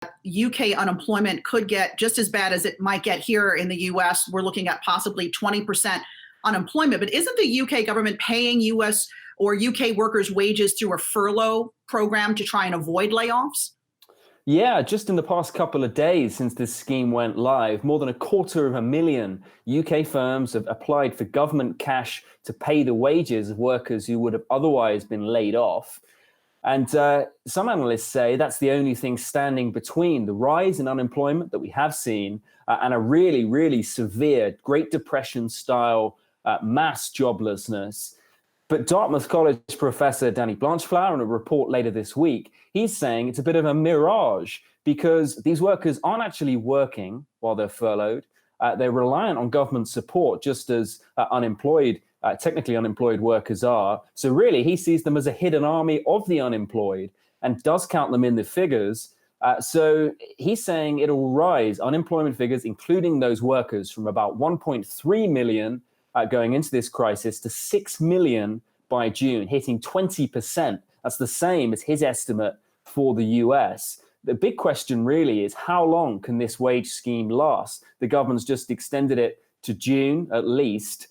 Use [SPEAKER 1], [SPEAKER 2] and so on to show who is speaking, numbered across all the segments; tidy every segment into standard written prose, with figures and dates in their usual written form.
[SPEAKER 1] UK unemployment could get just as bad as it might get here in the US. We're looking at possibly 20% unemployment. But isn't the UK government paying US or UK workers' wages through a furlough program to try and avoid layoffs?
[SPEAKER 2] Yeah, just in the past couple of days since this scheme went live, more than 250,000 UK firms have applied for government cash to pay the wages of workers who would have otherwise been laid off. And some analysts say that's the only thing standing between the rise in unemployment that we have seen and a really, really severe Great Depression-style mass joblessness. But Dartmouth College professor Danny Blanchflower, in a report later this week, he's saying it's a bit of a mirage because these workers aren't actually working while they're furloughed. They're reliant on government support, just as technically unemployed workers are. So really, he sees them as a hidden army of the unemployed and does count them in the figures. So he's saying it'll rise unemployment figures, including those workers, from about 1.3 million going into this crisis to 6 million by June, hitting 20%. That's the same as his estimate for the US. The big question really is, how long can this wage scheme last? The government's just extended it to June at least,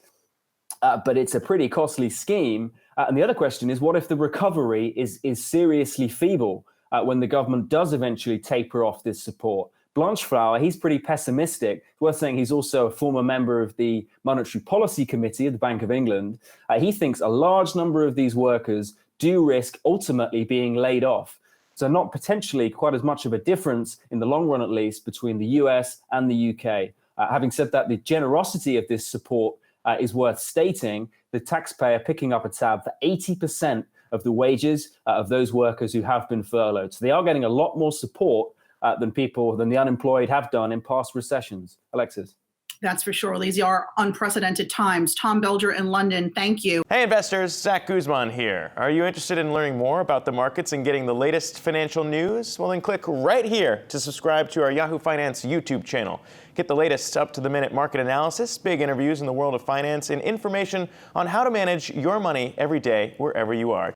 [SPEAKER 2] but it's a pretty costly scheme. And the other question is, what if the recovery is seriously feeble when the government does eventually taper off this support? Blanchflower, he's pretty pessimistic. It's worth saying he's also a former member of the Monetary Policy Committee of the Bank of England. He thinks a large number of these workers do risk ultimately being laid off. So not potentially quite as much of a difference in the long run, at least, between the US and the UK. Having said that, the generosity of this support is worth stating. The taxpayer picking up a tab for 80% of the wages of those workers who have been furloughed. So they are getting a lot more support than the unemployed have done in past recessions. Alexis.
[SPEAKER 1] That's for sure. These are unprecedented times. Tom Belger in London, thank you.
[SPEAKER 3] Hey investors, Zach Guzman here. Are you interested in learning more about the markets and getting the latest financial news? Well, then click right here to subscribe to our Yahoo Finance YouTube channel. Get the latest up-to-the-minute market analysis, big interviews in the world of finance, and information on how to manage your money every day wherever you are.